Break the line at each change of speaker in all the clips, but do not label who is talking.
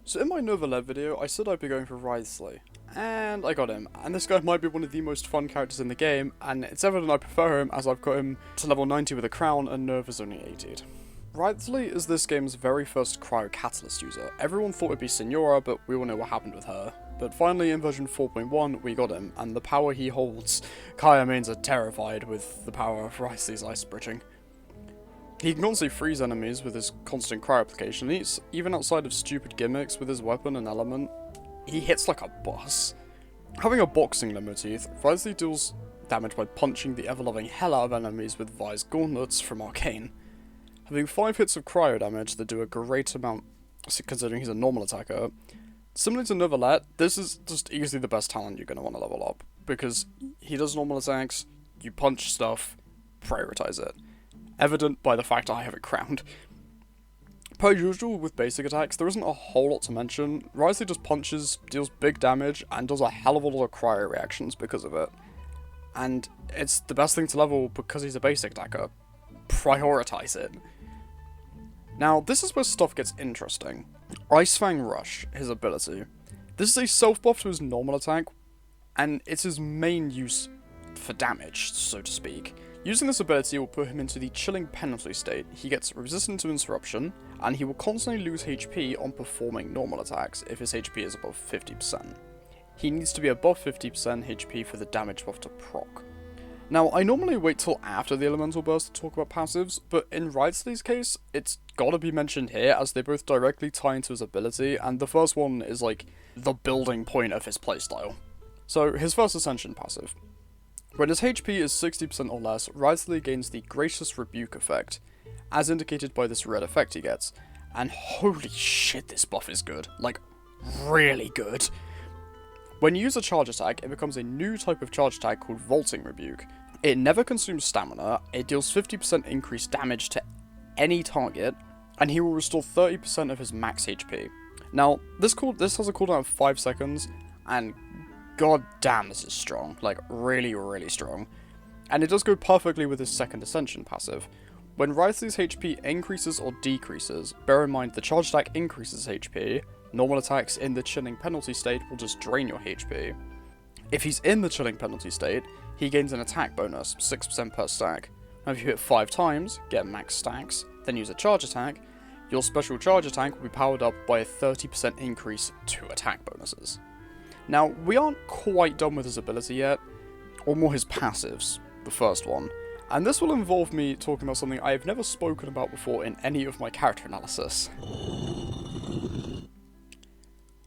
So in my Nova video, I said I'd be going for Wriothesley, and I got him, and this guy might be one of the most fun characters in the game, and it's evident I prefer him as I've got him to level 90 with a crown and Nerve is only 80'd. Wriothesley is this game's very first cryo catalyst user. Everyone thought it'd be Signora, but we all know what happened with her. But finally in version 4.1 we got him, and the power he holds, Kaya mains are terrified with the power of Wriothesley's ice bridging. He can constantly freeze enemies with his constant cryo application, even outside of stupid gimmicks with his weapon and element, he hits like a boss. Having a boxing limo teeth, Wriothesley deals damage by punching the ever-loving hell out of enemies with Vi's gauntlets from Arcane. Having 5 hits of cryo damage that do a great amount considering he's a normal attacker. Similar to Novelet, this is just easily the best talent you're going to want to level up, because he does normal attacks, you punch stuff, prioritize it. Evident by the fact I have it crowned. Per usual with basic attacks, there isn't a whole lot to mention. Wriothesley just punches, deals big damage, and does a hell of a lot of cryo reactions because of it. And it's the best thing to level because he's a basic attacker. Prioritize it. Now, this is where stuff gets interesting. Ice Fang Rush, his ability. This is a self-buff to his normal attack, and it's his main use for damage, so to speak. Using this ability will put him into the chilling penalty state. He gets resistant to interruption, and he will constantly lose HP on performing normal attacks if his HP is above 50%. He needs to be above 50% HP for the damage buff to proc. Now, I normally wait till after the elemental burst to talk about passives, but in Wriothesley's case, it's gotta be mentioned here as they both directly tie into his ability, and the first one is like the building point of his playstyle. So, his first Ascension passive. When his HP is 60% or less, Wriothesley gains the Gracious Rebuke effect, as indicated by this red effect he gets, and holy shit this buff is good, like, really good. When you use a charge attack, it becomes a new type of charge attack called Vaulting Rebuke. It never consumes stamina, it deals 50% increased damage to any target, and he will restore 30% of his max HP. Now, this has a cooldown of 5 seconds, and god damn this is strong, like really, really strong. And it does go perfectly with his second Ascension passive. When Wriothesley's HP increases or decreases, bear in mind the charge attack increases HP, normal attacks in the chilling penalty state will just drain your HP. If he's in the chilling penalty state, he gains an attack bonus, 6% per stack. Now if you hit 5 times, get max stacks, then use a charge attack, your special charge attack will be powered up by a 30% increase to attack bonuses. Now, we aren't quite done with his ability yet, or more his passives, the first one, and this will involve me talking about something I have never spoken about before in any of my character analysis.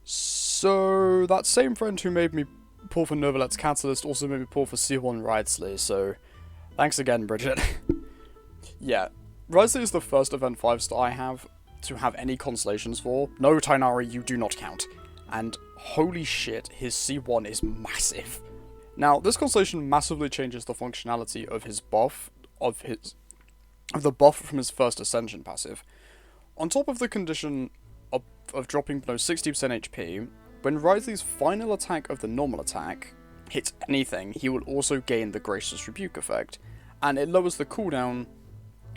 So, that same friend who made me pull for Novelet's Catalyst also made me pull for C1 Wriothesley, so thanks again, Bridget. Yeah, Wriothesley is the first Event 5-star I have to have any constellations for. No, Tainari, you do not count. And holy shit, his C1 is massive. Now, this constellation massively changes the functionality of his buff, of the buff from his first Ascension passive. On top of the condition of dropping below 60% HP, when Wriothesley's final attack of the normal attack hits anything, he will also gain the Gracious Rebuke effect, and it lowers the cooldown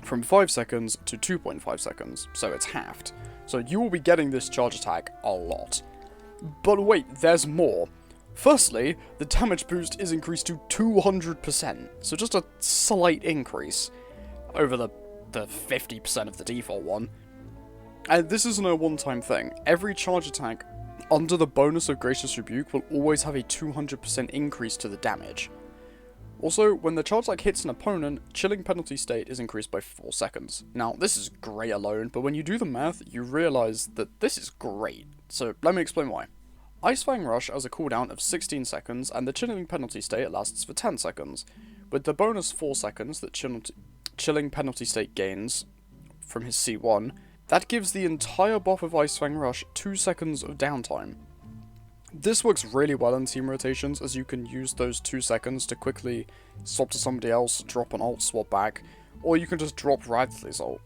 from 5 seconds to 2.5 seconds, so it's halved. So you will be getting this charge attack a lot. But wait, there's more. Firstly, the damage boost is increased to 200%, so just a slight increase over the 50% of the default one. And this isn't a one-time thing. Every charge attack under the bonus of Gracious Rebuke will always have a 200% increase to the damage. Also, when the charge attack hits an opponent, chilling penalty state is increased by 4 seconds. Now, this is great alone, but when you do the math, you realise that this is great. So, let me explain why. Ice Fang Rush has a cooldown of 16 seconds, and the chilling penalty state lasts for 10 seconds. With the bonus 4 seconds that chilling penalty state gains from his C1, that gives the entire buff of Ice Fang Rush 2 seconds of downtime. This works really well in team rotations, as you can use those 2 seconds to quickly swap to somebody else, drop an ult, swap back, or you can just drop Wriothesley's ult.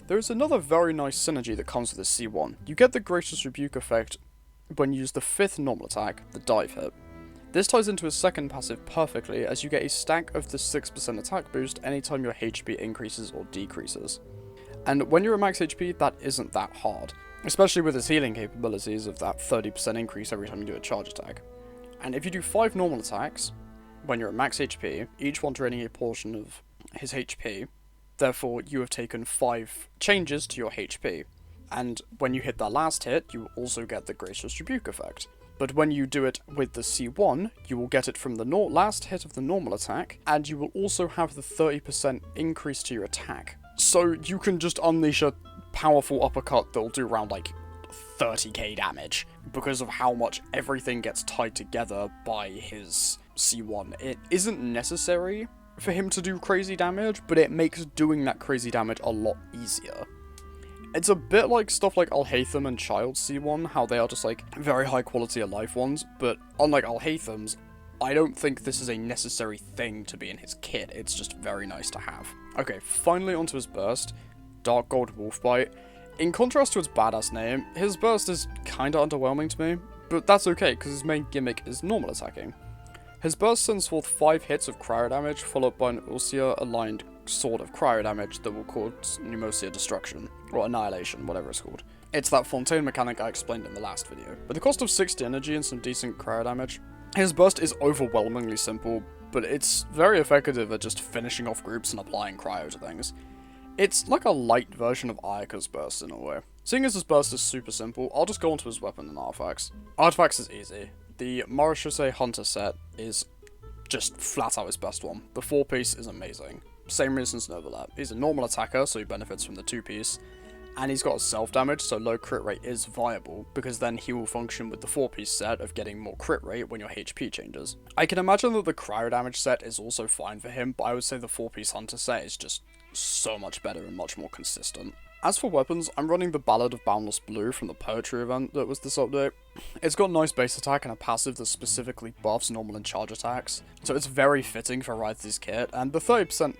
There is another very nice synergy that comes with this C1. You get the Gracious Rebuke effect when you use the 5th normal attack, the dive hit. This ties into his second passive perfectly, as you get a stack of the 6% attack boost anytime your HP increases or decreases. And when you're at max HP, that isn't that hard. especially with his healing capabilities of that 30% increase every time you do a charge attack. And if you do 5 normal attacks, when you're at max HP, each one draining a portion of his HP, therefore you have taken 5 changes to your HP. And when you hit that last hit, you also get the Gracious Rebuke effect. But when you do it with the C1, you will get it from the last hit of the normal attack, and you will also have the 30% increase to your attack. So you can just unleash a powerful uppercut that'll do around like 30k damage, because of how much everything gets tied together by his C1. It isn't necessary for him to do crazy damage, but it makes doing that crazy damage a lot easier. It's a bit like stuff like Alhaitham and Child C1, how they are just like very high quality of life ones, but unlike Alhaitham's, I don't think this is a necessary thing to be in his kit, it's just very nice to have. Okay, finally onto his burst, Dark Gold Wolfbite. In contrast to its badass name, his burst is kinda underwhelming to me, but that's okay because his main gimmick is normal attacking. His burst sends forth 5 hits of cryo damage, followed by an Ulcia-aligned sword of cryo damage that will cause Pneumosia destruction, or annihilation, whatever it's called. It's that Fontaine mechanic I explained in the last video. With the cost of 60 energy and some decent cryo damage, his burst is overwhelmingly simple, but it's very effective at just finishing off groups and applying cryo to things. It's like a light version of Ayaka's burst in a way. Seeing as his burst is super simple, I'll just go onto his weapon and artifacts. Artifacts is easy. The Marechaussee Hunter set is just flat out his best one. The 4-piece is amazing. Same reasons as Novalet. He's a normal attacker, so he benefits from the 2-piece. And he's got a self-damage, so low crit rate is viable, because then he will function with the 4-piece set of getting more crit rate when your HP changes. I can imagine that the cryo damage set is also fine for him, but I would say the 4-piece Hunter set is just so much better and much more consistent. As for weapons, I'm running the Ballad of Boundless Blue from the Poetry event that was this update. It's got nice base attack and a passive that specifically buffs normal and charge attacks, so it's very fitting for Wriothesley's kit, and the 30%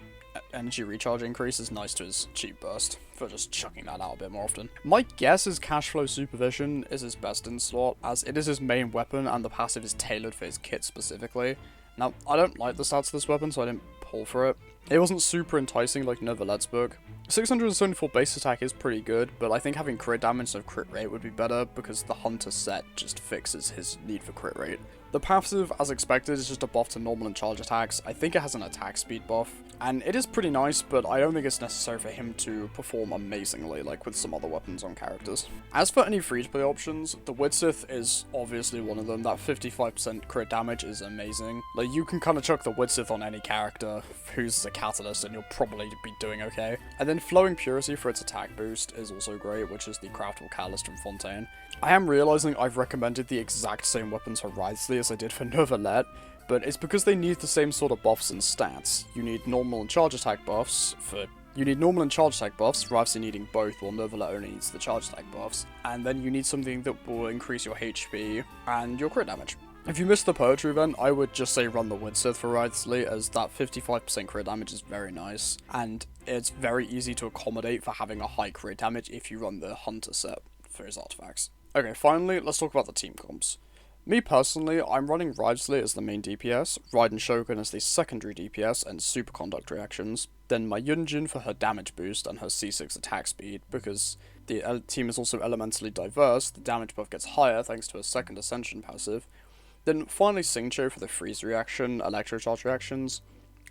energy recharge increase is nice to his cheap burst, for just chucking that out a bit more often. My guess is Cashflow Supervision is his best in slot, as it is his main weapon and the passive is tailored for his kit specifically. Now, I don't like the stats of this weapon, so I didn't pull for it. It wasn't super enticing like Novalet's book. 674 base attack is pretty good, but I think having crit damage instead of crit rate would be better because the Hunter set just fixes his need for crit rate. The passive, as expected, is just a buff to normal and charge attacks. I think it has an attack speed buff, and it is pretty nice, but I don't think it's necessary for him to perform amazingly like with some other weapons on characters. As for any free-to-play options, the Widsith is obviously one of them. That 55% crit damage is amazing. Like, you can kind of chuck the Widsith on any character who's a catalyst and you'll probably be doing okay. And then Flowing Purity for its attack boost is also great, which is the craftable catalyst from Fontaine. I am realizing I've recommended the exact same weapons for Wriothesley as I did for Novalet, but it's because they need the same sort of buffs and stats. You need normal and charge attack buffs Wriothesley needing both, while Novalet only needs the charge attack buffs. And then you need something that will increase your HP and your crit damage. If you missed the Poetry event, I would just say run the Widsith for Wriothesley, as that 55% crit damage is very nice, and it's very easy to accommodate for having a high crit damage if you run the Hunter set for his artifacts. Okay, finally, let's talk about the team comps. Me personally, I'm running Wriothesley as the main DPS, Raiden Shogun as the secondary DPS and superconduct reactions, then my Yunjin for her damage boost and her C6 attack speed, because the team is also elementally diverse, the damage buff gets higher thanks to her second Ascension passive, then finally Xingqiu for the freeze reaction, electrocharge reactions,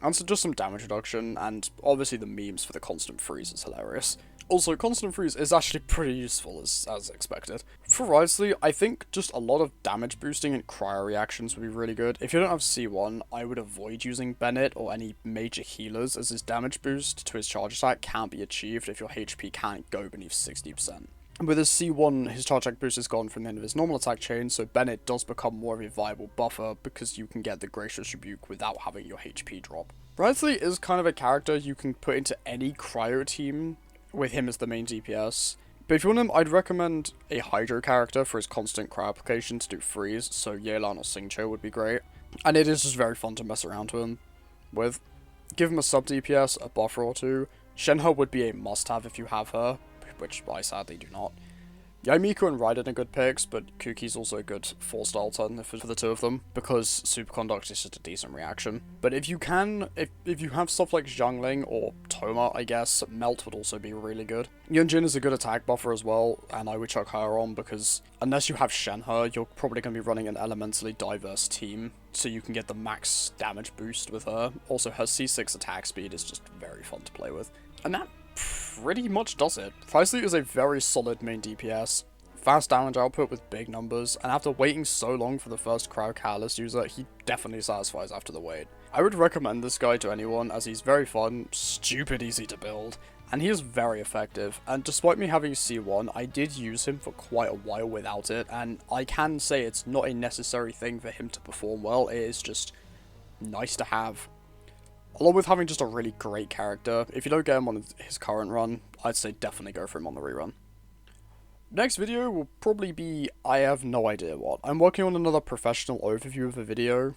and so just some damage reduction, and obviously the memes for the constant freeze is hilarious. Also, constant freeze is actually pretty useful as expected. For Wriothesley, I think just a lot of damage boosting and cryo reactions would be really good. If you don't have C1, I would avoid using Bennett or any major healers, as his damage boost to his charge attack can't be achieved if your HP can't go beneath 60%. With his C1, his charge attack boost is gone from the end of his normal attack chain, so Bennett does become more of a viable buffer because you can get the Gracious Rebuke without having your HP drop. Wriothesley is kind of a character you can put into any cryo team, with him as the main DPS. But if you want him, I'd recommend a Hydro character for his constant cryo application to do freeze, so Yelan or Xingqiu would be great. And it is just very fun to mess around with. Give him a sub DPS, a buffer or two. Shenhe would be a must-have if you have her, which I sadly do not. Yeah, Miko and Raiden are good picks, but Kuki's also a good 4-star alternative for the two of them, because Superconduct is just a decent reaction. But if you can, if you have stuff like Xiangling or Toma, I guess, Melt would also be really good. Yunjin is a good attack buffer as well, and I would chuck her on, because unless you have Shenhe, you're probably going to be running an elementally diverse team, so you can get the max damage boost with her. Also, her C6 attack speed is just very fun to play with. And that pretty much does it. Wriothesley is a very solid main DPS, fast damage output with big numbers, and after waiting so long for the first cryo catalyst user, he definitely satisfies after the wait. I would recommend this guy to anyone, as he's very fun, stupid easy to build, and he is very effective, and despite me having C1, I did use him for quite a while without it, and I can say it's not a necessary thing for him to perform well, it is just nice to have. Along with having just a really great character, if you don't get him on his current run, I'd say definitely go for him on the rerun. Next video will probably be, I have no idea what. I'm working on another professional overview of a video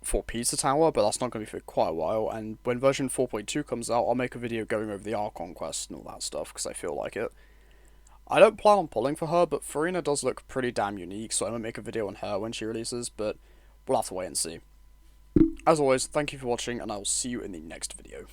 for Pizza Tower, but that's not going to be for quite a while, and when version 4.2 comes out, I'll make a video going over the Archon quest and all that stuff, because I feel like it. I don't plan on pulling for her, but Farina does look pretty damn unique, so I might make a video on her when she releases, but we'll have to wait and see. As always, thank you for watching, and I will see you in the next video.